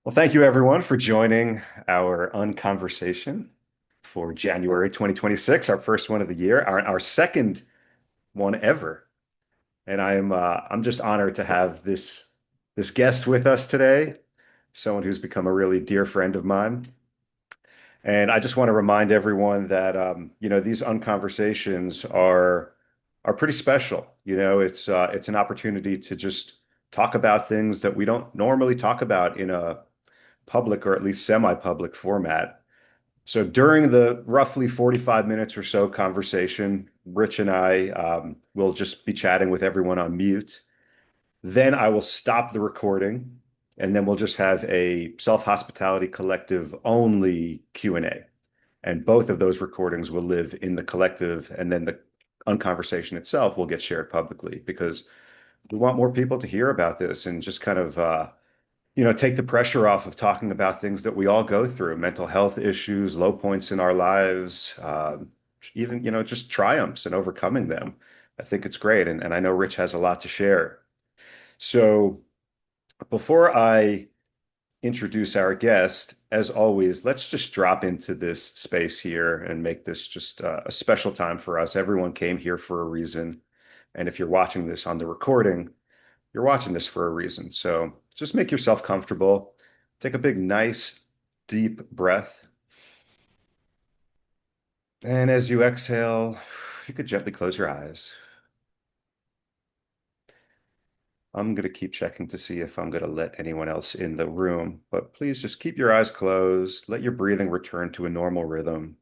Well, thank you everyone for joining our Unconversation for January 2026, our first one of the year, our second one ever. And I'm just honored to have this guest with us today, someone who's become a really dear friend of mine. And I just want to remind everyone that these unconversations are pretty special. It's an opportunity to just talk about things that we don't normally talk about in a public or at least semi-public format. So during the roughly 45 minutes or so conversation, Rich and I will just be chatting with everyone on mute. Then I will stop the recording, and then we'll just have a self-hospitality collective only Q&A. And both of those recordings will live in the collective, and then the unconversation itself will get shared publicly because we want more people to hear about this and just kind of take the pressure off of talking about things that we all go through, mental health issues, low points in our lives, even, just triumphs and overcoming them. I think it's great. And I know Rich has a lot to share. So before I introduce our guest, as always, let's just drop into this space here and make this just a special time for us. Everyone came here for a reason. And if you're watching this on the recording, you're watching this for a reason. So just make yourself comfortable. Take a big, nice, deep breath. And as you exhale, you could gently close your eyes. I'm going to keep checking to see if I'm going to let anyone else in the room, but please just keep your eyes closed. Let your breathing return to a normal rhythm.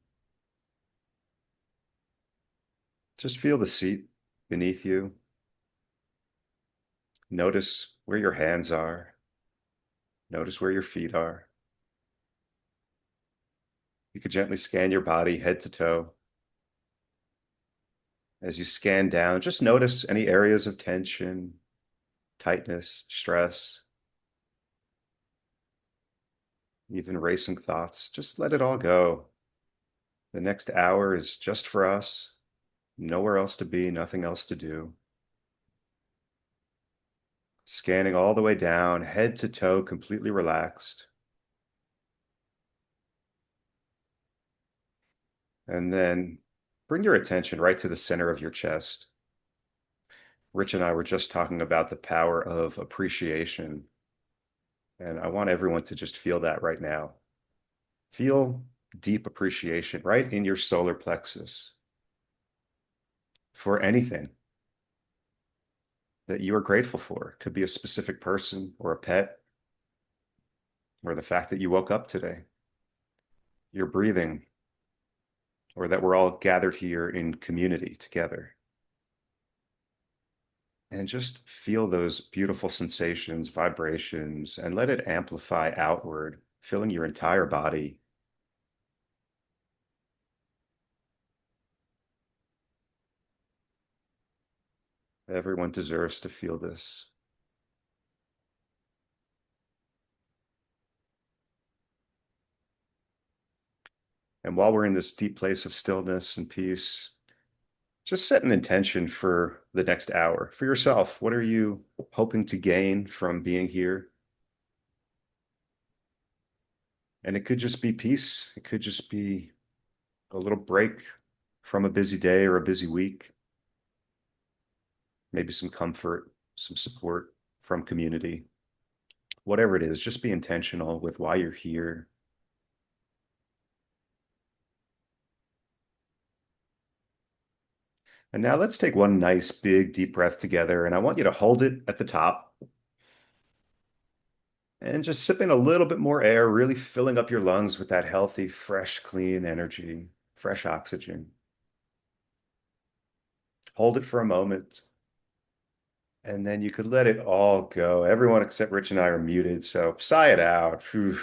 Just feel the seat beneath you. Notice where your hands are. Notice where your feet are. You could gently scan your body head to toe. As you scan down, just notice any areas of tension, tightness, stress, even racing thoughts. Just let it all go. The next hour is just for us, nowhere else to be, nothing else to do. Scanning all the way down, head to toe, completely relaxed. And then bring your attention right to the center of your chest. Rich and I were just talking about the power of appreciation. And I want everyone to just feel that right now. Feel deep appreciation right in your solar plexus for anything that you are grateful for. It could be a specific person or a pet, or the fact that you woke up today, your breathing, or that we're all gathered here in community together. And just feel those beautiful sensations, vibrations, and let it amplify outward, filling your entire body. Everyone deserves to feel this. And while we're in this deep place of stillness and peace, just set an intention for the next hour for yourself. What are you hoping to gain from being here? And it could just be peace. It could just be a little break from a busy day or a busy week. Maybe some comfort, some support from community. Whatever it is, just be intentional with why you're here. And now let's take one nice big deep breath together. And I want you to hold it at the top and just sip in a little bit more air, really filling up your lungs with that healthy, fresh, clean energy, fresh oxygen. Hold it for a moment, and then you could let it all go. Everyone except Rich and I are muted, so sigh it out. Phew.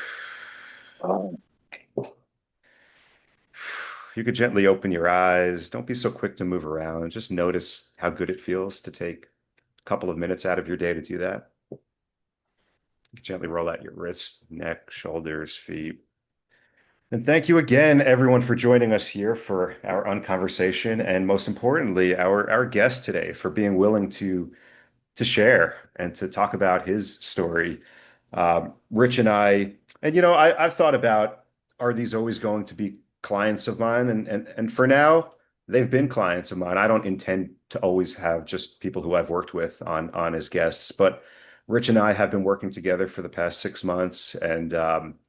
You could gently open your eyes. Don't be so quick to move around. Just notice how good it feels to take a couple of minutes out of your day to do that. You can gently roll out your wrists, neck, shoulders, feet. And thank you again, everyone, for joining us here for our unconversation, and most importantly, our guest today for being willing to share and to talk about his story. Rich and I've thought about, are these always going to be clients of mine? And for now, they've been clients of mine. I don't intend to always have just people who I've worked with on as guests, but Rich and I have been working together for the past 6 months and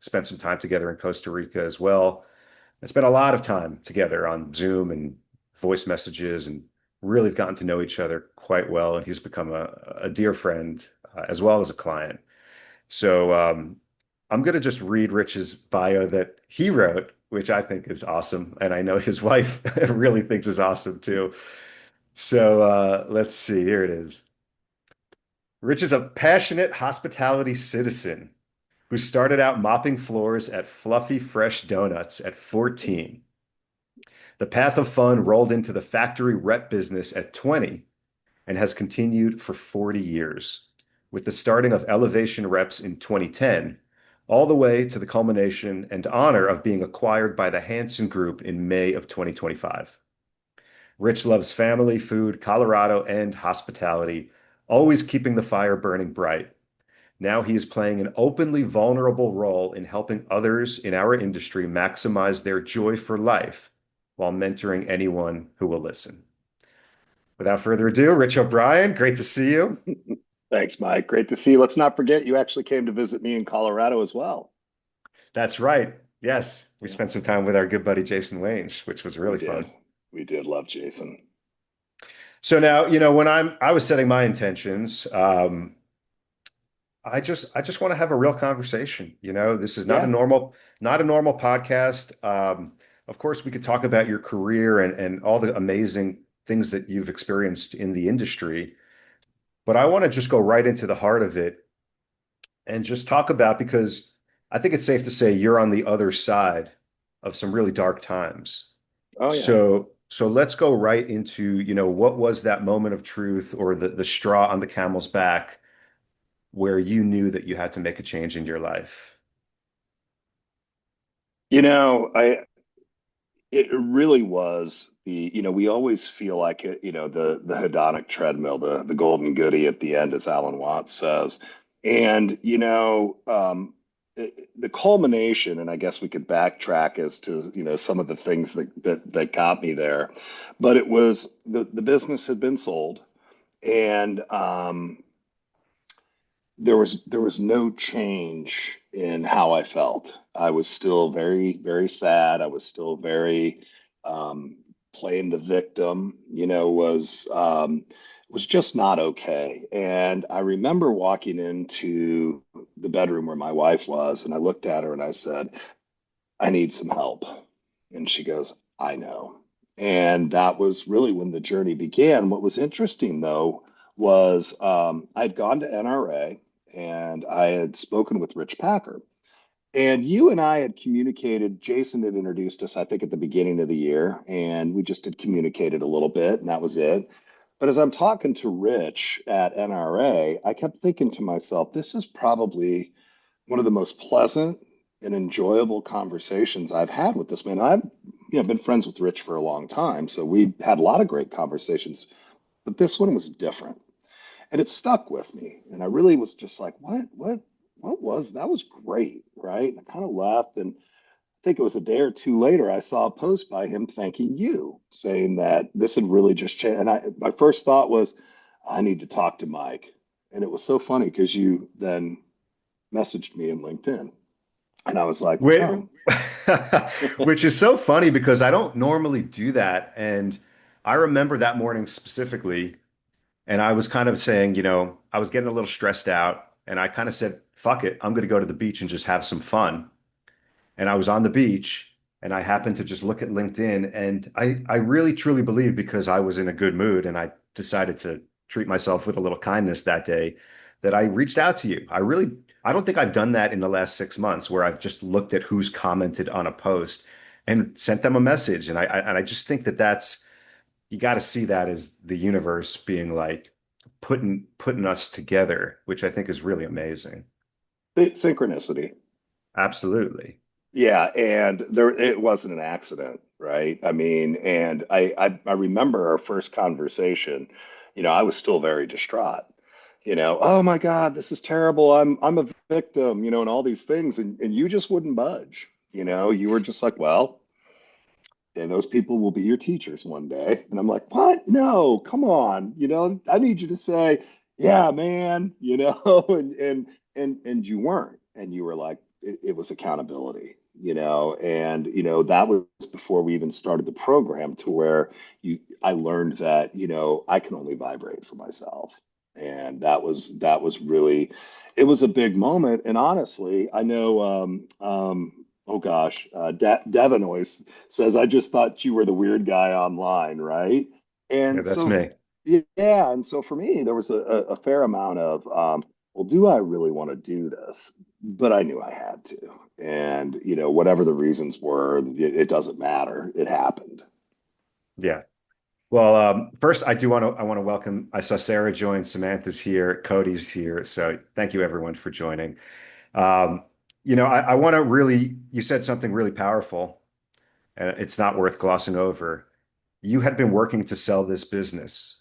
spent some time together in Costa Rica as well. I spent a lot of time together on Zoom and voice messages and really have gotten to know each other quite well. And he's become a dear friend as well as a client. So I'm going to just read Rich's bio that he wrote, which I think is awesome. And I know his wife really thinks is awesome too. So let's see. Here it is. Rich is a passionate hospitality citizen who started out mopping floors at Fluffy Fresh Donuts at 14. The path of fun rolled into the factory rep business at 20 and has continued for 40 years, with the starting of Elevation Reps in 2010, all the way to the culmination and honor of being acquired by the Hansen Group in May of 2025. Rich loves family, food, Colorado, and hospitality, always keeping the fire burning bright. Now he is playing an openly vulnerable role in helping others in our industry maximize their joy for life while mentoring anyone who will listen. Without further ado, Rich O'Brien, great to see you. Thanks, Mike. Great to see you. Let's not forget you actually came to visit me in Colorado as well. That's right. Yes, we Yeah, spent some time with our good buddy Jason Wange, which was we really did. fun. We did love Jason. So now, when I was setting my intentions, I just want to have a real conversation. This is Yeah. not a normal podcast. Of course, we could talk about your career and all the amazing things that you've experienced in the industry, but I want to just go right into the heart of it and just talk about, because I think it's safe to say you're on the other side of some really dark times. Oh, yeah. So let's go right into, what was that moment of truth or the straw on the camel's back where you knew that you had to make a change in your life? I it really was we always feel like the hedonic treadmill, the golden goodie at the end, as Alan Watts says. And the culmination, and I guess we could backtrack as to some of the things that got me there, but it was the business had been sold, and there was no change in how I felt. I was still very, very sad. I was still very um, playing the victim. Was just not okay. And I remember walking into the bedroom where my wife was, and I looked at her and I said, "I need some help." And she goes, "I know." And that was really when the journey began. What was interesting, though, was I'd gone to NRA and I had spoken with Rich Packer. And you and I had communicated. Jason had introduced us, I think, at the beginning of the year, and we just had communicated a little bit, and that was it. But as I'm talking to Rich at NRA, I kept thinking to myself, this is probably one of the most pleasant and enjoyable conversations I've had with this man. I've been friends with Rich for a long time, so we had a lot of great conversations, but this one was different, and it stuck with me. And I really was just like, what was that? Was great, right? And I kind of left, and I think it was a day or two later, I saw a post by him thanking you, saying that this had really just changed. And my first thought was, I need to talk to Mike. And it was so funny because you then messaged me in LinkedIn. And I was like, Wait, oh, which is so funny because I don't normally do that. And I remember that morning specifically, and I was kind of saying, I was getting a little stressed out, and I kind of said, fuck it, I'm going to go to the beach and just have some fun. And I was on the beach and I happened to just look at LinkedIn, and I really truly believe, because I was in a good mood and I decided to treat myself with a little kindness that day, that I reached out to you. I don't think I've done that in the last 6 months, where I've just looked at who's commented on a post and sent them a message. And I just think that you got to see that as the universe being like putting us together, which I think is really amazing. synchronicity. Absolutely. Yeah, and it wasn't an accident, right? I mean, and I remember our first conversation, I was still very distraught. oh my God, this is terrible. I'm a victim, and all these things. And you just wouldn't budge. You were just like, well, and those people will be your teachers one day. And I'm like, what? No, come on. I need you to say, yeah, man, and you weren't. And you were like, it was accountability, and that was before we even started the program to where I learned that, I can only vibrate for myself. And that was really it was a big moment. And honestly, I know oh gosh, Devin always says, I just thought you were the weird guy online, right? Yeah, And that's so, me. yeah. And so for me, there was a fair amount of, well, do I really want to do this? But I knew I had to. And, whatever the reasons were, it doesn't matter. It happened. Yeah. Well, first I want to welcome. I saw Sarah join, Samantha's here, Cody's here. So thank you everyone for joining. Um, I want to really, you said something really powerful, and it's not worth glossing over. You had been working to sell this business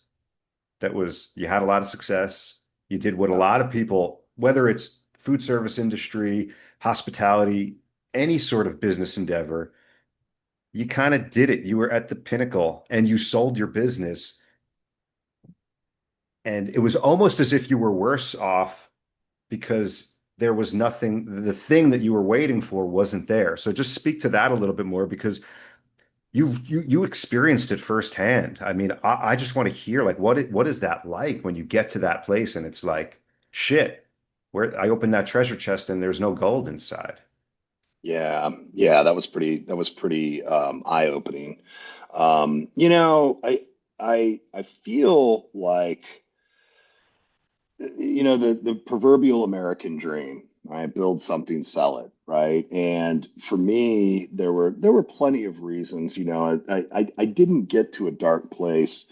you had a lot of success. You did what a Yeah. lot of people, whether it's food service industry, hospitality, any sort of business endeavor, you kind of did it. You were at the pinnacle and you sold your business. And it was almost as if you were worse off because there was nothing, the thing that you were waiting for wasn't there. So just speak to that a little bit more because you experienced it firsthand. I mean, I just want to hear like what is that like when you get to that place and it's like, shit, where I opened that treasure chest and there's no gold inside. Yeah. Yeah. That was pretty eye-opening. I feel like the proverbial American dream, right? Build something, sell it, right? And for me, there were plenty of reasons. I didn't get to a dark place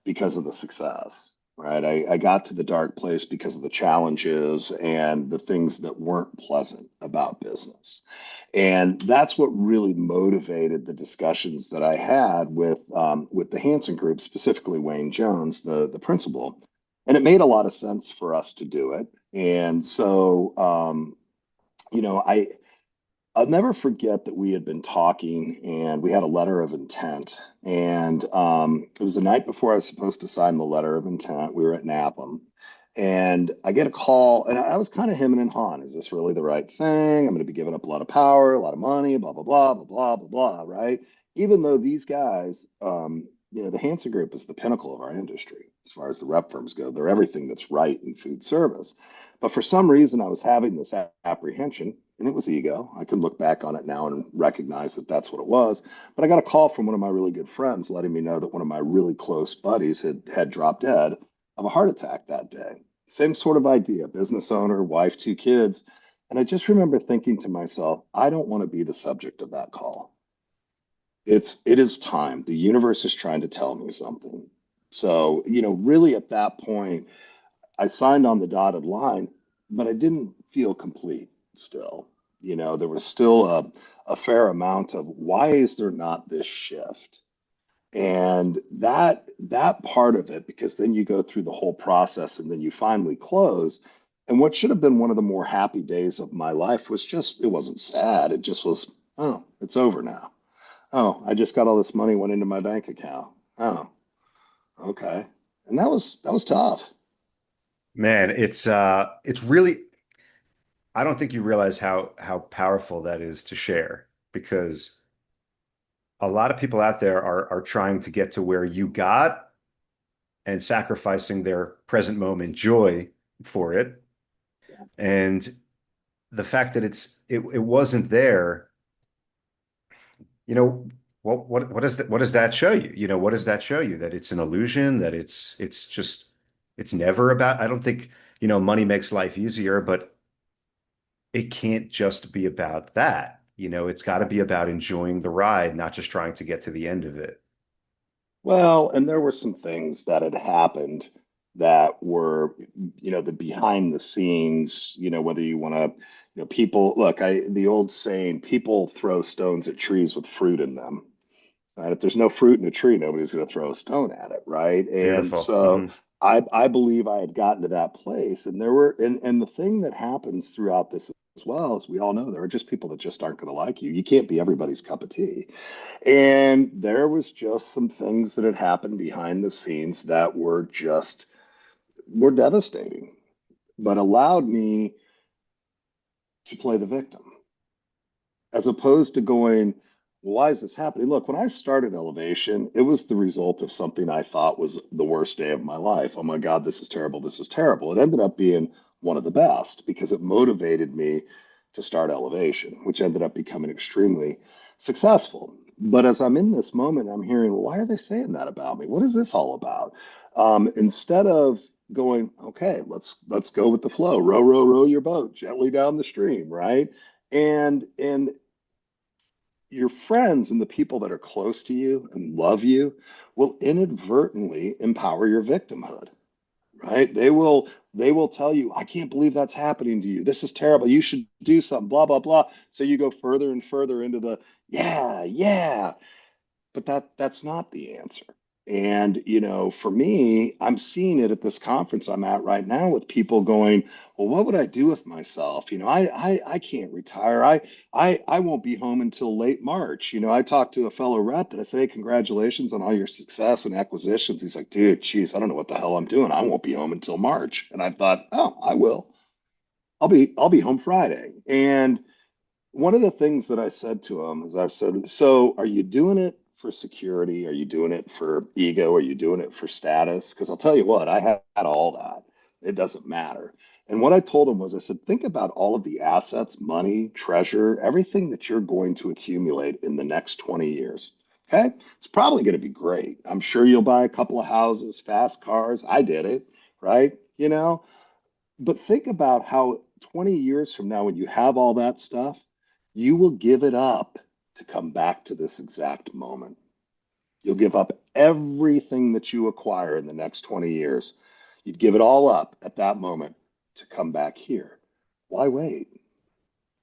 because of the success, right? I got to the dark place because of the challenges and the things that weren't pleasant about business. And that's what really motivated the discussions that I had with the Hansen group, specifically Wayne Jones, the principal. And it made a lot of sense for us to do it. And so, you know, I I'll never forget that we had been talking and we had a letter of intent. And it was the night before I was supposed to sign the letter of intent. We were at Napham. And I get a call, and I was kind of hemming and hawing. Is this really the right thing? I'm going to be giving up a lot of power, a lot of money, blah, blah, blah, blah, blah, blah, blah, right? Even though these guys, the Hansen Group is the pinnacle of our industry as far as the rep firms go. They're everything that's right in food service. But for some reason, I was having this apprehension, and it was ego. I can look back on it now and recognize that that's what it was. But I got a call from one of my really good friends letting me know that one of my really close buddies had dropped dead of a heart attack that day. Same sort of idea, business owner, wife, two kids. And I just remember thinking to myself, I don't want to be the subject of that call. It is time. The universe is trying to tell me something. So, really at that point, I signed on the dotted line, but I didn't feel complete still. There was still a fair amount of why is there not this shift? And that part of it, because then you go through the whole process and then you finally close. And what should have been one of the more happy days of my life was it wasn't sad. It just was, oh, it's over now. Oh, I just got all this money went into my bank account. Oh, okay. And that was tough. Man, it's really I don't think you realize how powerful that is to share because a lot of people out there are trying to get to where you got and sacrificing their present moment joy for it. And the fact that it wasn't there, you know, what does that show you? What does that show you? That it's an illusion, that it's just it's never about, I don't think, money makes life easier, but it can't just be about that. It's got to be about enjoying the ride, not just trying to get to the end of it. Well, and there were some things that had happened that were, the behind the scenes, whether you want to, people, look, the old saying, people throw stones at trees with fruit in them. Right? If there's no fruit in a tree, nobody's going to throw a stone at it, right? And Beautiful. so Hmm. I believe I had gotten to that place, and there were and the thing that happens throughout this as well, as we all know, there are just people that just aren't going to like you. You can't be everybody's cup of tea. And there was just some things that had happened behind the scenes that were devastating, but allowed me to play the victim as opposed to going, well, why is this happening? Look, when I started Elevation, it was the result of something I thought was the worst day of my life. Oh my God, this is terrible. This is terrible. It ended up being one of the best because it motivated me to start Elevation, which ended up becoming extremely successful. But as I'm in this moment, I'm hearing, well, why are they saying that about me? What is this all about? Instead of going, okay, let's go with the flow, row, row, row your boat gently down the stream, right? And your friends and the people that are close to you and love you will inadvertently empower your victimhood, right? They will tell you, I can't believe that's happening to you. This is terrible. You should do something, blah, blah, blah. So you go further and further into the yeah, yeah, but that's not the answer. And for me, I'm seeing it at this conference I'm at right now with people going, well, what would I do with myself? I can't retire. I won't be home until late March. I talked to a fellow rep and I say, hey, congratulations on all your success and acquisitions. He's like, dude, geez, I don't know what the hell I'm doing. I won't be home until March. And I thought, oh, I will. I'll be home Friday. And one of the things that I said to him is I said, so are you doing it for security? Are you doing it for ego? Are you doing it for status? Because I'll tell you what, I had all that. It doesn't matter. And what I told him was, I said, think about all of the assets, money, treasure, everything that you're going to accumulate in the next 20 years. Okay. It's probably going to be great. I'm sure you'll buy a couple of houses, fast cars. I did it, right? But think about how 20 years from now, when you have all that stuff, you will give it up to come back to this exact moment. You'll give up everything that you acquire in the next 20 years. You'd give it all up at that moment to come back here. Why wait?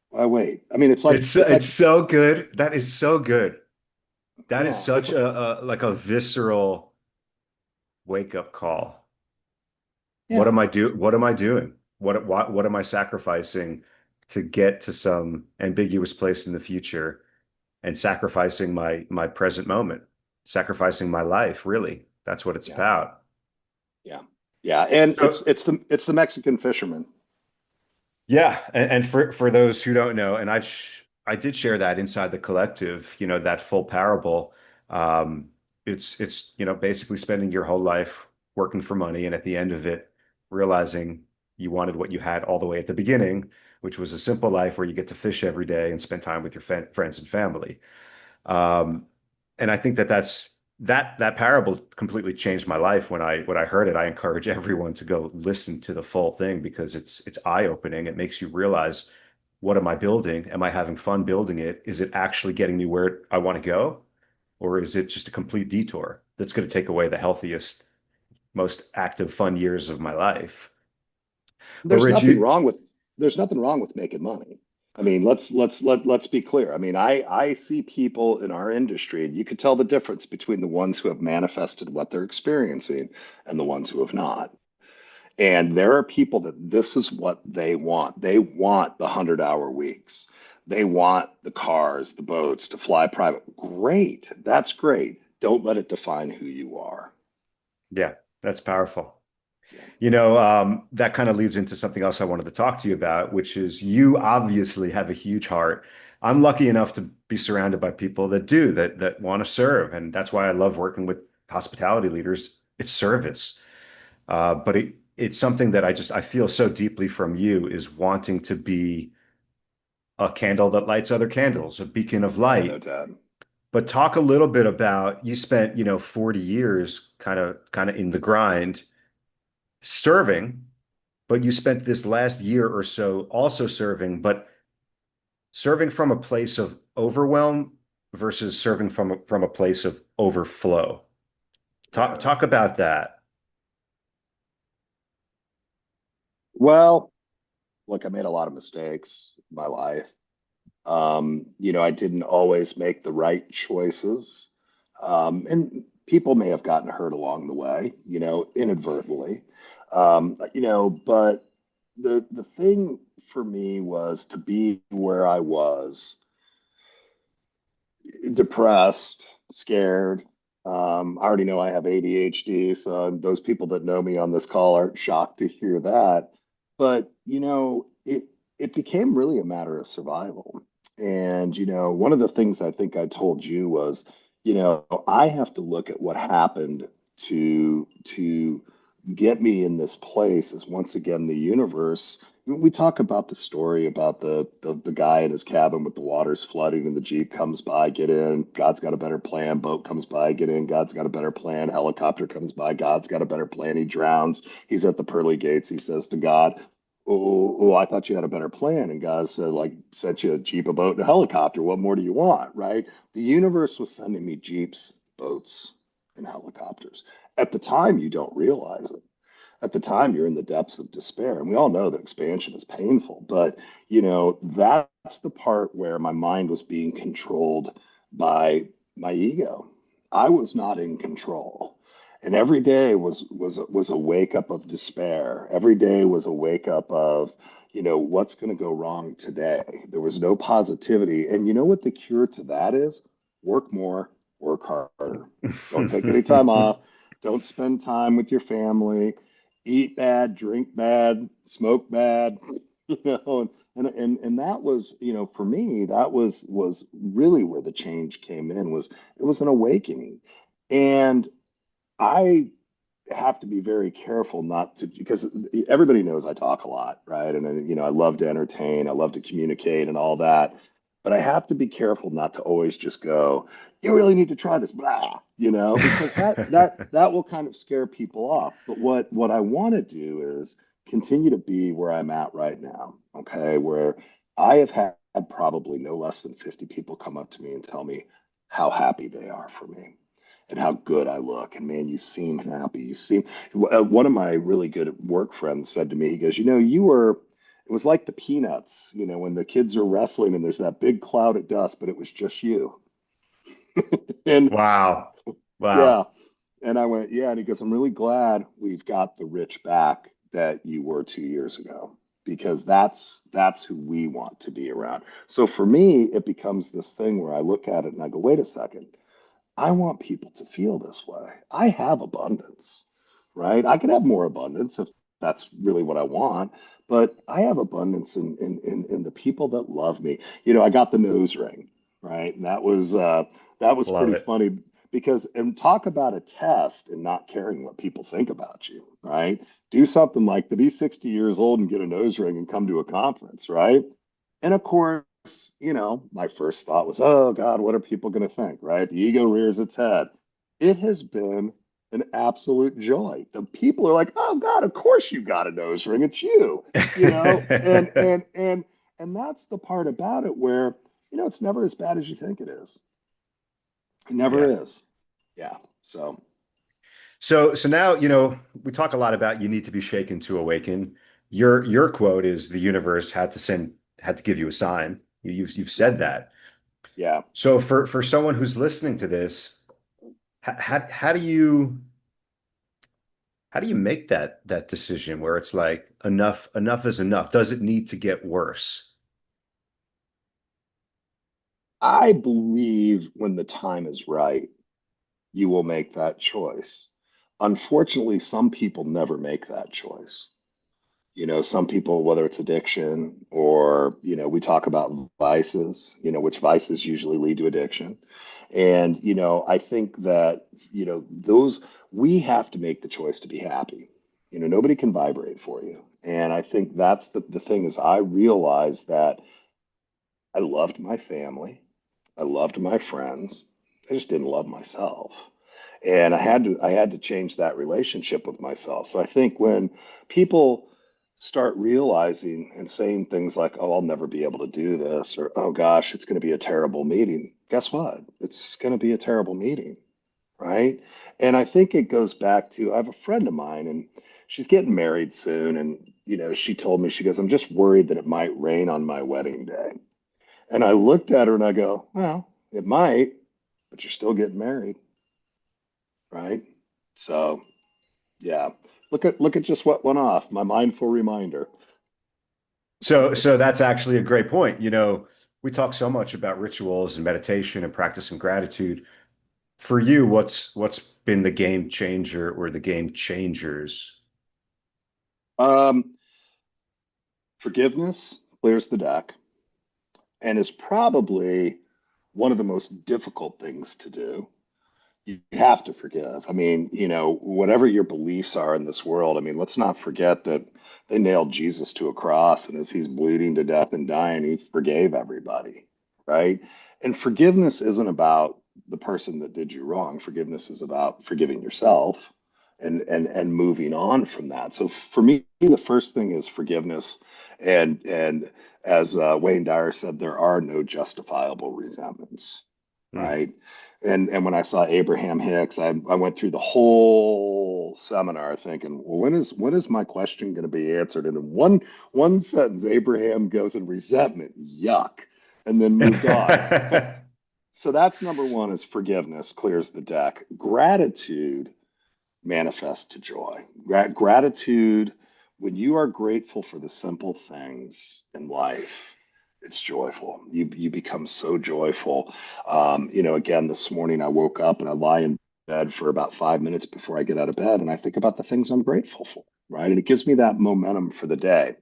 Why wait? I mean, It's so good. That is so good. That is yeah, it's such a like a visceral wake up call. yeah, What am I doing? What am I sacrificing to get to some ambiguous place in the future and sacrificing my present moment, sacrificing my life, really. That's what it's yeah, about. yeah, yeah. And it's So it's the it's the Mexican fisherman. yeah, and for those who don't know, and I did share that inside the collective, that full parable. Um, it's basically spending your whole life working for money, and at the end of it, realizing you wanted what you had all the way at the beginning, which was a simple life where you get to fish every day and spend time with your friends and family. Um, and I think that parable completely changed my life when I heard it. I encourage everyone to go listen to the full thing because it's eye-opening. It makes you realize, what am I building? Am I having fun building it? Is it actually getting me where I want to go? Or is it just a complete detour that's going to take away the healthiest, most active, fun years of my life? But there's Rich, nothing you wrong with there's nothing wrong with making money. I mean, let's be clear. I mean, I see people in our industry, and you could tell the difference between the ones who have manifested what they're experiencing and the ones who have not. And there are people that this is what they want. They want the 100-hour weeks. They want the cars, the boats, to fly private. Great. That's great. Don't let it define who you are. Yeah, that's powerful. Yeah. That kind of leads into something else I wanted to talk to you about, which is you obviously have a huge heart. I'm lucky enough to be surrounded by people that do, that want to serve. And that's why I love working with hospitality leaders. It's service. But it's something that I feel so deeply from you is wanting to be a candle that lights other candles, a beacon of Yeah, no light. doubt. But talk a little bit about you spent, 40 years kind of in the grind serving, but you spent this last year or so also serving, but serving from a place of overwhelm versus serving from a place of overflow. Talk Yeah. talk about that. Well, look, I made a lot of mistakes in my life. I didn't always make the right choices. And people may have gotten hurt along the way, inadvertently. But the thing for me was to be where I was, depressed, scared. I already know I have ADHD, so those people that know me on this call aren't shocked to hear that. But it became really a matter of survival. And one of the things I think I told you was, I have to look at what happened to get me in this place is once again the universe. We talk about the story about the guy in his cabin with the waters flooding and the Jeep comes by, get in, God's got a better plan, boat comes by, get in, God's got a better plan, helicopter comes by, God's got a better plan, he drowns, he's at the pearly gates, he says to God, oh, I thought you had a better plan. And God said, like, sent you a Jeep, a boat, and a helicopter. What more do you want, right? The universe was sending me Jeeps, boats, and helicopters. At the time, you don't realize it. At the time, you're in the depths of despair. And we all know that expansion is painful, but that's the part where my mind was being controlled by my ego. I was not in control. And every day was a wake up of despair. Every day was a wake up of, what's going to go wrong today. There was no positivity. And you know what the cure to that is? Work more, work harder. Don't take any time off. Don't spend time with your family, eat bad, drink bad, smoke bad, and that was, for me, that was really where the change came in, was it was an awakening. And I have to be very careful not to, because everybody knows I talk a lot, right? And I love to entertain, I love to communicate and all that. But I have to be careful not to always just go, you really need to try this, blah, because that will kind of scare people off. But what I want to do is continue to be where I'm at right now, okay? Where I have had probably no less than 50 people come up to me and tell me how happy they are for me and how good I look. And man, you seem happy. One of my really good work friends said to me, he goes, it was like the Peanuts, when the kids are wrestling and there's that big cloud of dust, but it was just you. And Wow. yeah. Wow. And I went, yeah. And he goes, I'm really glad we've got the rich back that you were 2 years ago, because that's who we want to be around. So for me, it becomes this thing where I look at it and I go, wait a second. I want people to feel this way. I have abundance, right? I could have more abundance if that's really what I want, but I have abundance in the people that love me. I got the nose ring, right? And that was Love pretty it. funny because, and talk about a test and not caring what people think about you, right? Do something like to be 60 years old and get a nose ring and come to a conference, right? And of course, my first thought was, oh God, what are people going to think, right? The ego rears its head. It has been an absolute joy. The people are like, oh God, of course you got a nose ring. It's you, and that's the part about it where, it's never as bad as you think it is. It Yeah. never is. Yeah. So So now, we talk a lot about you need to be shaken to awaken. Your quote is the universe had to give you a sign. You've yeah, said that. yeah. So for someone who's listening to this, how do you make that decision where it's like enough is enough? Does it need to get worse? I believe when the time is right, you will make that choice. Unfortunately, some people never make that choice. Some people, whether it's addiction or, we talk about vices, which vices usually lead to addiction. And, I think that, those, we have to make the choice to be happy. Nobody can vibrate for you. And I think that's the thing is I realized that I loved my family. I loved my friends. I just didn't love myself. And I had to change that relationship with myself. So I think when people start realizing and saying things like, "Oh, I'll never be able to do this," or "Oh gosh, it's going to be a terrible meeting." Guess what? It's going to be a terrible meeting, right? And I think it goes back to I have a friend of mine and she's getting married soon and she told me she goes, "I'm just worried that it might rain on my wedding day." And I looked at her and I go, well, it might, but you're still getting married. right? So yeah, look at just what went off. My mindful reminder. So that's actually a great point. We talk so much about rituals and meditation and practicing gratitude. For you, what's been the game changer or the game changers? Um, Forgiveness clears the deck and is probably one of the most difficult things to do. You have to forgive. I mean, whatever your beliefs are in this world, I mean, let's not forget that they nailed Jesus to a cross, and as he's bleeding to death and dying, he forgave everybody, right? And forgiveness isn't about the person that did you wrong. Forgiveness is about forgiving yourself and moving on from that. So for me, the first thing is forgiveness. And as Wayne Dyer said, there are no justifiable resentments, Hmm. right? And when I saw Abraham Hicks, I went through the whole seminar thinking, well, when is my question going to be answered? And in one sentence, Abraham goes in resentment, yuck, and then moved on. So that's number one is forgiveness clears the deck. Gratitude manifest to joy. Gratitude, when you are grateful for the simple things in life, it's joyful. You become so joyful. Again, this morning I woke up and I lie in bed for about 5 minutes before I get out of bed, and I think about the things I'm grateful for, right? And it gives me that momentum for the day.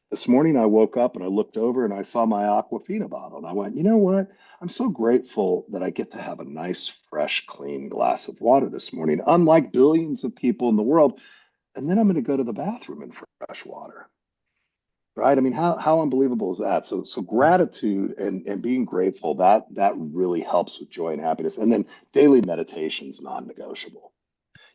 This morning I woke up and I looked over and I saw my Aquafina bottle, and I went, you know what? I'm so grateful that I get to have a nice, fresh, clean glass of water this morning, unlike billions of people in the world. And then I'm going to go to the bathroom in fresh water, right? I mean, how unbelievable is that? So gratitude and being grateful, that really helps with joy and happiness. And then daily meditation is non-negotiable.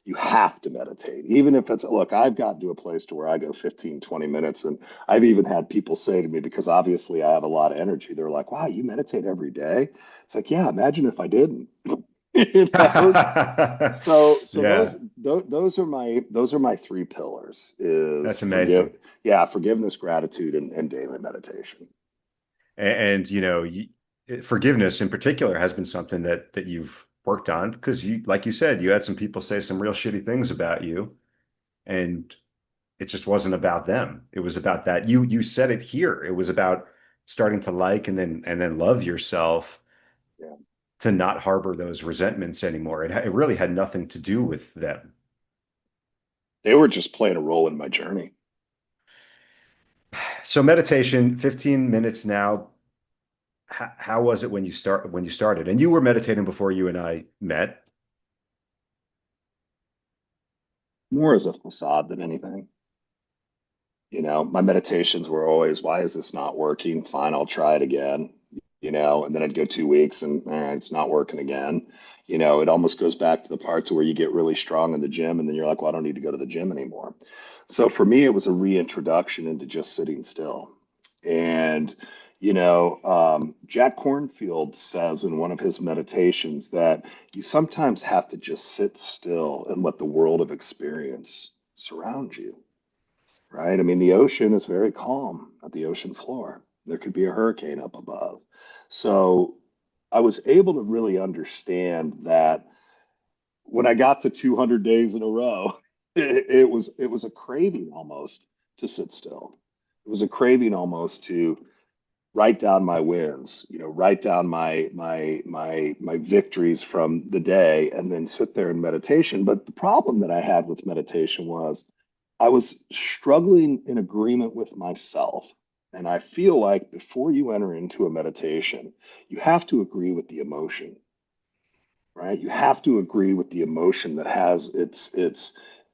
You have to meditate, even if it's, look, I've gotten to a place to where I go 15, 20 minutes. And I've even had people say to me, because obviously I have a lot of energy, they're like, wow, you meditate every day? It's like, yeah, imagine if I didn't. you know? So Yeah, those are my three pillars is that's amazing. forgiveness, gratitude, and daily meditation. And forgiveness in particular has been something that you've worked on because like you said, you had some people say some real shitty things about you, and it just wasn't about them. It was about that. You said it here. It was about starting to like and then love yourself Yeah. to not harbor those resentments anymore. It really had nothing to do with them. They were just playing a role in my journey. So meditation, 15 minutes now. How was it when you started? And you were meditating before you and I met. More as a facade than anything. My meditations were always, why is this not working? Fine, I'll try it again. And then I'd go 2 weeks and it's not working again. It almost goes back to the parts where you get really strong in the gym and then you're like, well, I don't need to go to the gym anymore. So for me, it was a reintroduction into just sitting still. And, Jack Cornfield says in one of his meditations that you sometimes have to just sit still and let the world of experience surround you, right? I mean, the ocean is very calm at the ocean floor. There could be a hurricane up above. So I was able to really understand that when I got to 200 days in a row, it was a craving almost to sit still. It was a craving almost to write down my wins, write down my victories from the day and then sit there in meditation. But the problem that I had with meditation was I was struggling in agreement with myself. And I feel like before you enter into a meditation, you have to agree with the emotion, right? You have to agree with the emotion that has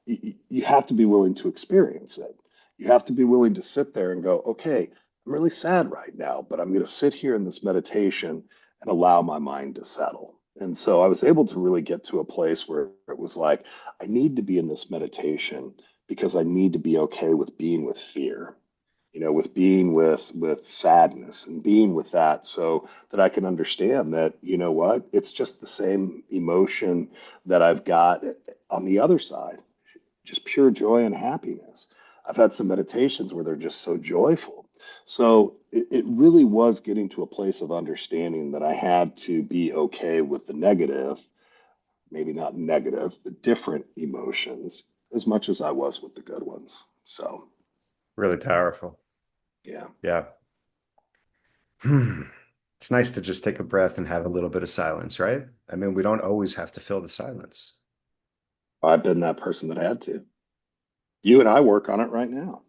you have to be willing to experience it. You have to be willing to sit there and go, okay, I'm really sad right now, but I'm going to sit here in this meditation and allow my mind to settle. And so I was able to really get to a place where it was like, I need to be in this meditation because I need to be okay with being with fear, with being with sadness and being with that so that I can understand that, what, it's just the same emotion that I've got on the other side, just pure joy and happiness. I've had some meditations where they're just so joyful. So it really was getting to a place of understanding that I had to be okay with the negative maybe not negative, the different emotions as much as I was with the good ones. So, Really powerful. yeah, Yeah. Hmm. It's nice to just take a breath and have a little bit of silence, right? I mean, we don't always have to fill the silence. I've been that person that had to. You and I work on it right now.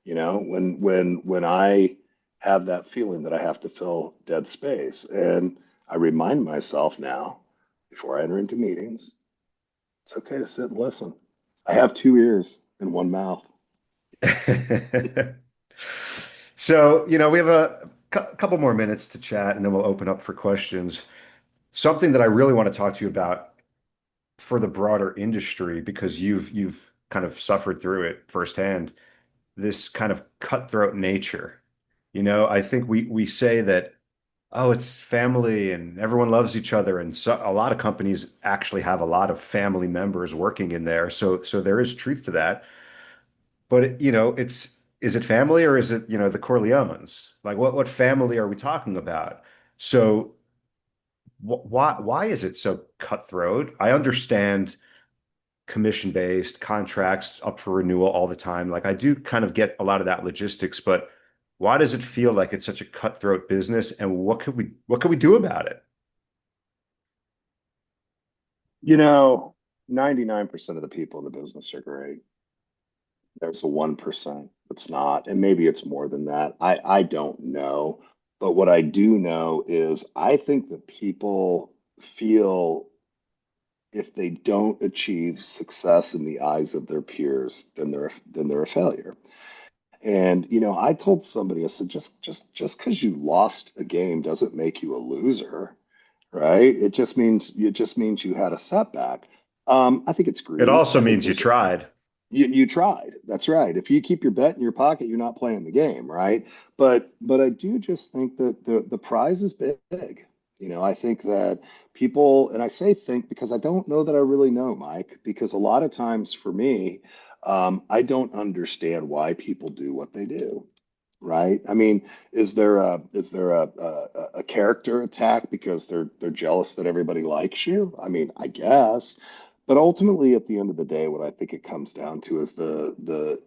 When I have that feeling that I have to fill dead space, and I remind myself now before I enter into meetings, it's okay to sit and listen. I have two ears and one mouth. So, we have a couple more minutes to chat and then we'll open up for questions. Something that I really want to talk to you about for the broader industry, because you've kind of suffered through it firsthand, this kind of cutthroat nature. I think we say that, oh, it's family and everyone loves each other, and so a lot of companies actually have a lot of family members working in there. So there is truth to that. But it's is it family or is it, the Corleones? Like what family are we talking about? So why is it so cutthroat? I understand commission based contracts up for renewal all the time. Like I do kind of get a lot of that logistics, but why does it feel like it's such a cutthroat business and what could we do about it? 99% of the people in the business are great. There's a 1% that's not, and maybe it's more than that. I don't know. But what I do know is I think that people feel if they don't achieve success in the eyes of their peers, then they're a failure. And I told somebody, I said, just because you lost a game doesn't make you a loser, right? It just means you had a setback. I think it's It greed. also I think means you there's tried. you tried. That's right. If you keep your bet in your pocket, you're not playing the game, right? But I do just think that the prize is big. I think that people, and I say think because I don't know that I really know, Mike, because a lot of times for me, I don't understand why people do what they do. Right? I mean, is there a character attack because they're jealous that everybody likes you? I mean, I guess. But ultimately, at the end of the day, what I think it comes down to is the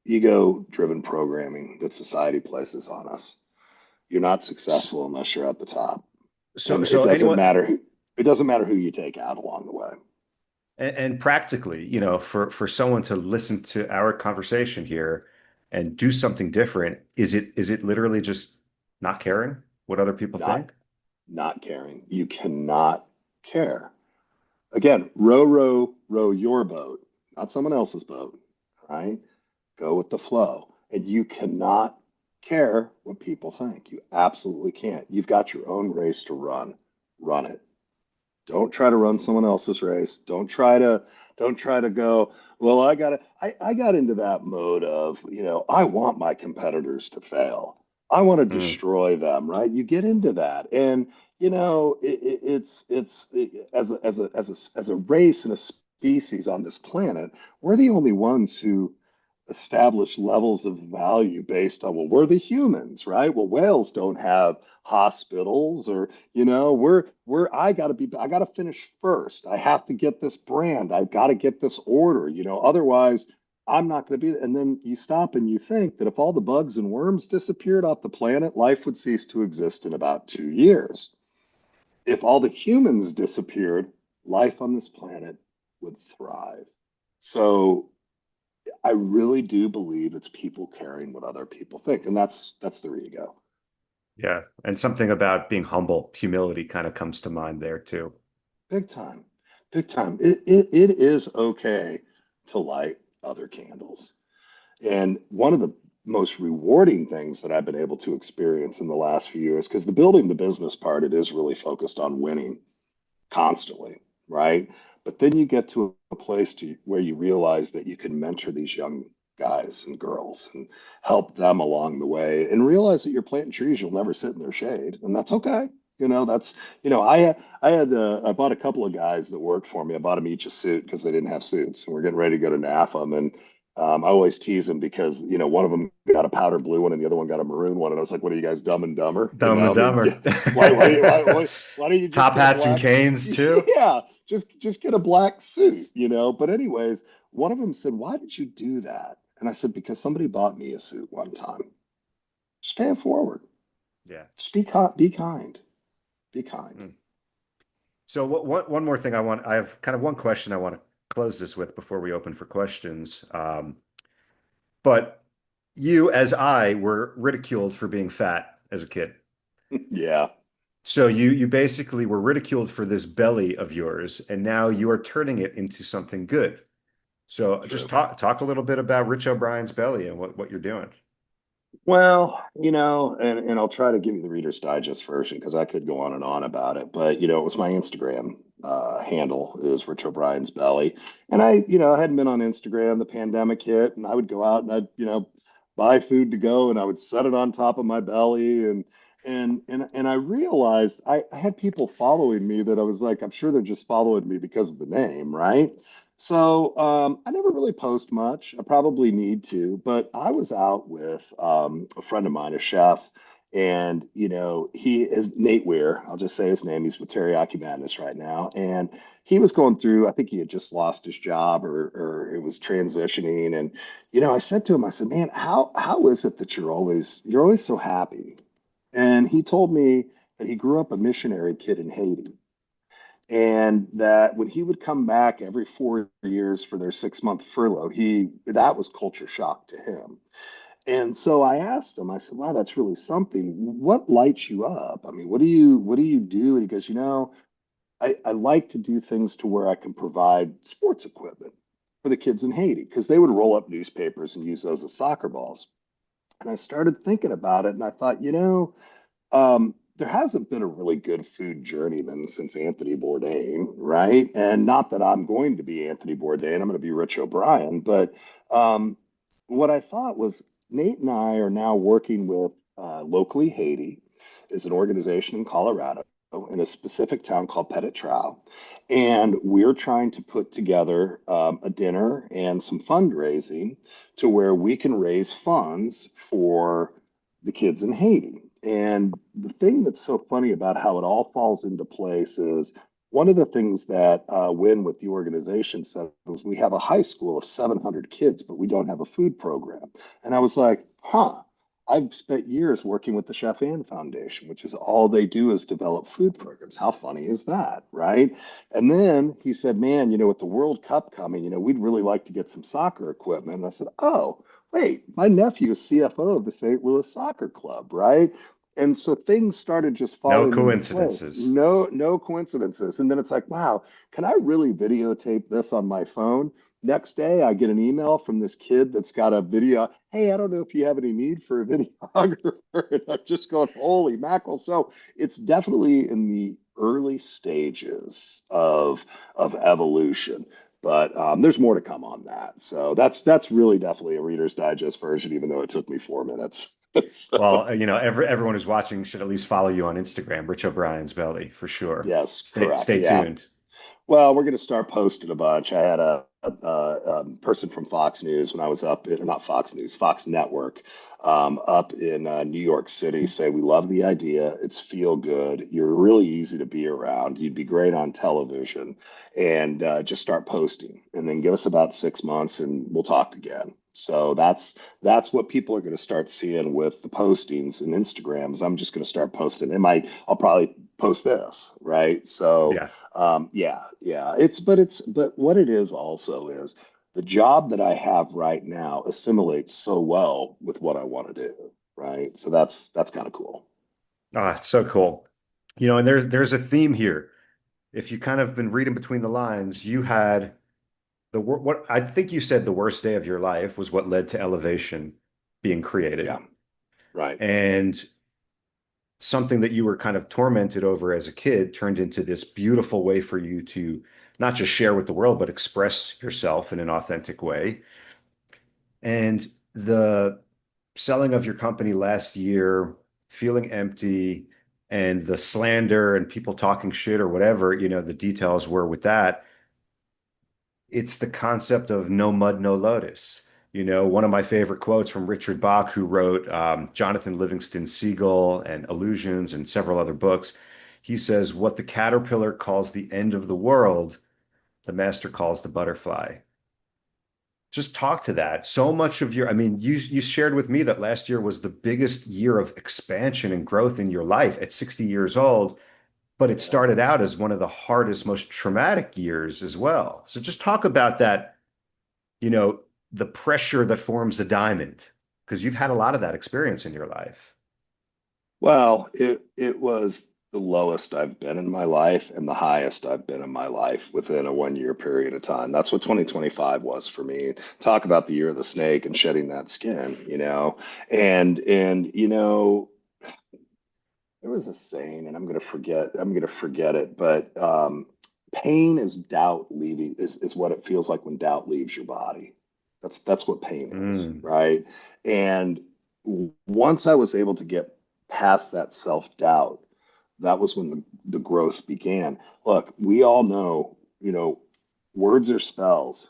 ego-driven programming that society places on us. You're not successful unless you're at the top, So and it so doesn't anyone matter it doesn't matter who you take out along the way. and practically, for someone to listen to our conversation here and do something different, is it literally just not caring what other people Not think? not caring. You cannot care. Again, row your boat, not someone else's boat, right? Go with the flow. And you cannot care what people think. You absolutely can't. You've got your own race to run. Run it. Don't try to run someone else's race. Don't try to go, well, I got into that mode of, I want my competitors to fail. I want to Mm. destroy them, right? You get into that. And as a race and a species on this planet, we're the only ones who establish levels of value based on, well, we're the humans, right? Well, whales don't have hospitals or I gotta finish first. I have to get this brand. I've got to get this order, otherwise I'm not going to be. And then you stop and you think that if all the bugs and worms disappeared off the planet, life would cease to exist in about 2 years. If all the humans disappeared, life on this planet would thrive. So I really do believe it's people caring what other people think, and that's their ego. Yeah. And something about being humble, humility kind of comes to mind there too. Big time. Big time. It is okay to light other candles. And one of the most rewarding things that I've been able to experience in the last few years, because the building the business part, it is really focused on winning constantly, right? But then you get to a place where you realize that you can mentor these young guys and girls and help them along the way and realize that you're planting trees you'll never sit in their shade, and that's okay. That's I bought a couple of guys that worked for me. I bought them each a suit because they didn't have suits, and we're getting ready to go to NAFM. And I always tease them because one of them got a powder blue one and the other one got a maroon one, and I was like, "What are you guys, Dumb and Dumber?" Dumb I and mean, Dumber. why don't you just Top get a hats and black? canes too. Yeah, just get a black suit, you know. But anyways, one of them said, "Why did you do that?" And I said, "Because somebody bought me a suit one time. Just pay it forward. Yeah. Just be kind, be kind." Mm. So one more thing I have kind of one question I want to close this with before we open for questions. But you, as I, were ridiculed for being fat as a kid. Yeah, So you basically were ridiculed for this belly of yours, and now you are turning it into something good. So just true. talk a little bit about Rich O'Brien's belly and what you're doing. Well, you know, and I'll try to give you the Reader's Digest version because I could go on and on about it. But you know, it was my Instagram handle is Rich O'Brien's Belly, and I hadn't been on Instagram. The pandemic hit, and I would go out and I'd buy food to go, and I would set it on top of my belly, and I realized I had people following me that I was like, I'm sure they're just following me because of the name, right? So I never really post much. I probably need to, but I was out with a friend of mine, a chef, and he is Nate Weir. I'll just say his name. He's with Teriyaki Madness right now, and he was going through. I think he had just lost his job, or it was transitioning. And I said to him, I said, "Man, how is it that you're always so happy?" And he told me that he grew up a missionary kid in Haiti and that when he would come back every 4 years for their 6 month furlough, he that was culture shock to him. And so I asked him, I said, "Wow, that's really something. What lights you up? I mean, what do you do?" And he goes, I like to do things to where I can provide sports equipment for the kids in Haiti because they would roll up newspapers and use those as soccer balls. And I started thinking about it and I thought, there hasn't been a really good food journeyman since Anthony Bourdain, right? And not that I'm going to be Anthony Bourdain, I'm going to be Rich O'Brien. But um, what I thought was Nate and I are now working with Locally Haiti, is an organization in Colorado in a specific town called Petit Trou. And we're trying to put together a dinner and some fundraising to where we can raise funds for the kids in Haiti. And the thing that's so funny about how it all falls into place is one of the things that Win with the organization said was we have a high school of 700 kids, but we don't have a food program. And I was like, huh. I've spent years working with the Chef Ann Foundation, which is all they do is develop food programs. How funny is that, right? And then he said, "Man, with the World Cup coming, we'd really like to get some soccer equipment." And I said, "Oh, wait, my nephew is CFO of the St. Louis Soccer Club, right?" And so things started just No falling into place. coincidences. No coincidences. And then it's like, wow, can I really videotape this on my phone? Next day, I get an email from this kid that's got a video. "Hey, I don't know if you have any need for a videographer." And I'm just going, holy mackerel. So it's definitely in the early stages of evolution. But there's more to come on that. So that's really definitely a Reader's Digest version, even though it took me 4 minutes. So, Well, everyone who's watching should at least follow you on Instagram, Rich O'Brien's belly, for sure. yes, Stay correct. stay Yeah. tuned. Well, we're going to start posting a bunch. I had a person from Fox News when I was up in, not Fox News, Fox Network, up in New York City say, "We love the idea. It's feel good. You're really easy to be around. You'd be great on television. And just start posting and then give us about 6 months and we'll talk again." So that's what people are going to start seeing with the postings and Instagrams. I'm just going to start posting. I'll probably post this, right? So Yeah. yeah. But what it is also is the job that I have right now assimilates so well with what I want to do, right? So that's kind of cool. Ah, it's so cool. And there's a theme here. If you kind of been reading between the lines, you had what I think you said the worst day of your life was what led to Elevation being Yeah, created. right. And something that you were kind of tormented over as a kid turned into this beautiful way for you to not just share with the world, but express yourself in an authentic way. And the selling of your company last year, feeling empty, and the slander and people talking shit or whatever, the details were with that. It's the concept of no mud, no lotus. One of my favorite quotes from Richard Bach, who wrote Jonathan Livingston Seagull and Illusions and several other books. He says, what the caterpillar calls the end of the world, the master calls the butterfly. Just talk to that. So much of your, I mean, you shared with me that last year was the biggest year of expansion and growth in your life at 60 years old, but it Yeah. started out as one of the hardest, most traumatic years as well. So just talk about that, you know, the pressure that forms a diamond, because you've had a lot of that experience in your life. Well, it was the lowest I've been in my life and the highest I've been in my life within a 1 year period of time. That's what 2025 was for me. Talk about the year of the snake and shedding that skin, and there was a saying, and I'm gonna forget it, but pain is doubt leaving is what it feels like when doubt leaves your body. That's what pain is, Mm. right? And once I was able to get past that self-doubt, that was when the growth began. Look, we all know, words are spells.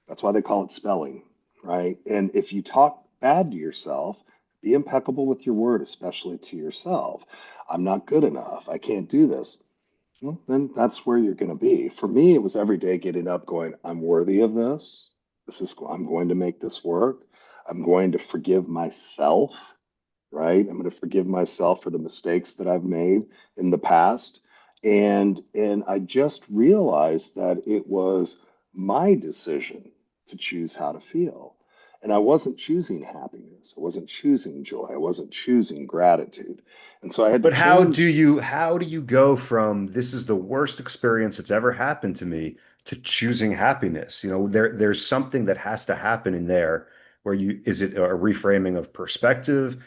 That's why they call it spelling, right? And if you talk bad to yourself, be impeccable with your word, especially to yourself. I'm not good enough. I can't do this. Well, then that's where you're going to be. For me, it was every day getting up, going, I'm worthy of this. I'm going to make this work. I'm going to forgive myself, right? I'm going to forgive myself for the mistakes that I've made in the past. And I just realized that it was my decision to choose how to feel. And I wasn't choosing happiness. I wasn't choosing joy. I wasn't choosing gratitude. And so I had to But change. how do you go from this is the worst experience that's ever happened to me to choosing happiness? There's something that has to happen in there where is it a reframing of perspective?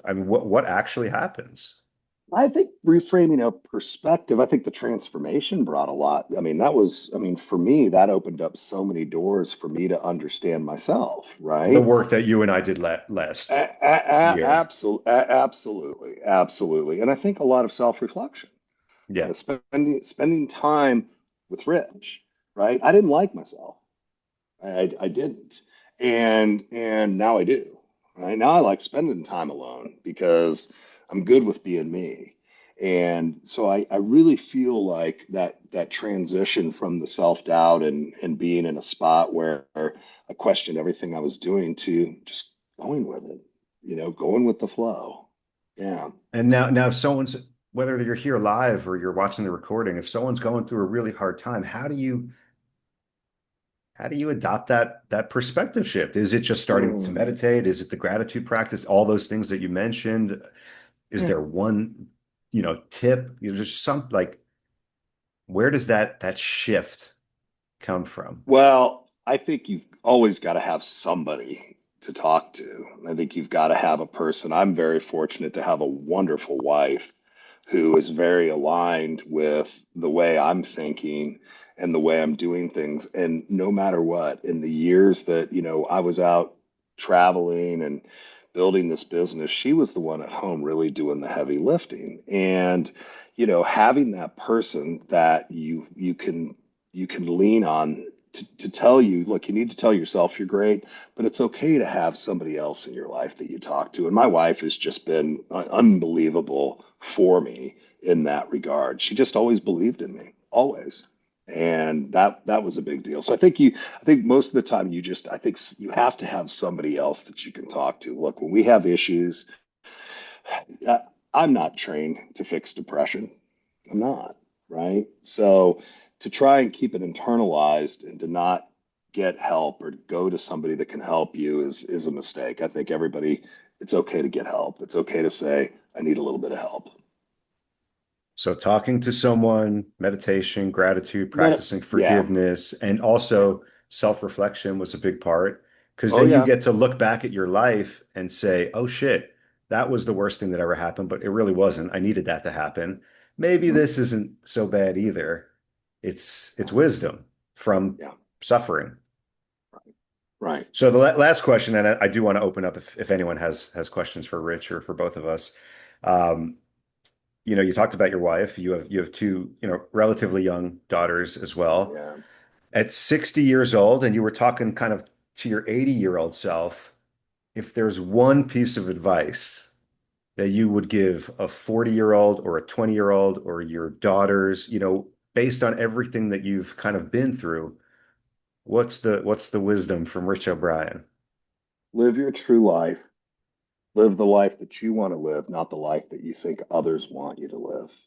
I mean, what actually happens? I think reframing of perspective, I think the transformation brought a lot. For me, that opened up so many doors for me to understand myself, The right? work that you and I did last year. Absolutely, absolutely. And I think a lot of self-reflection, Yeah. spending time with Rich, right? I didn't like myself. I didn't. And now I do. Right? Now I like spending time alone because I'm good with being me. And so I really feel like that transition from the self-doubt and being in a spot where I questioned everything I was doing to just going with it, going with the flow. Yeah. And now if someone's whether you're here live or you're watching the recording, if someone's going through a really hard time, how do you adopt that perspective shift? Is it just starting to Hmm. meditate? Is it the gratitude practice? All those things that you mentioned? Is there one, tip? Just some like where does that shift come from? Well, I think you've always got to have somebody to talk to. I think you've got to have a person. I'm very fortunate to have a wonderful wife who is very aligned with the way I'm thinking and the way I'm doing things. And no matter what, in the years that, I was out traveling and building this business, she was the one at home really doing the heavy lifting. And, having that person that you can lean on to tell you, look, you need to tell yourself you're great, but it's okay to have somebody else in your life that you talk to. And my wife has just been unbelievable for me in that regard. She just always believed in me, always. And that was a big deal. So I think most of the time I think you have to have somebody else that you can talk to. Look, when we have issues, I- I'm not trained to fix depression. I'm not, right? So to try and keep it internalized and to not get help or go to somebody that can help you is a mistake. I think it's okay to get help. It's okay to say, I need a little bit of help. So talking to someone, meditation, gratitude, practicing Yeah, forgiveness, and yeah. also self-reflection was a big part. Because Oh then you yeah. get to look back at your life and say, oh shit, that was the worst thing that ever happened, but it really wasn't. I needed that to happen. Maybe Mhm. this isn't so bad either. It's Yeah, wisdom from yeah. suffering. Right. So the last question, and I do want to open up if anyone has questions for Rich or for both of us. Um, you talked about your wife. You have two, relatively young daughters as well. Yeah. At 60 years old, and you were talking kind of to your 80-year-old self, if there's one piece of advice that you would give a 40-year-old or a 20-year-old or your daughters, based on everything that you've kind of been through? What's the wisdom from Rich O'Brien? Live your true life. Live the life that you want to live, not the life that you think others want you to live.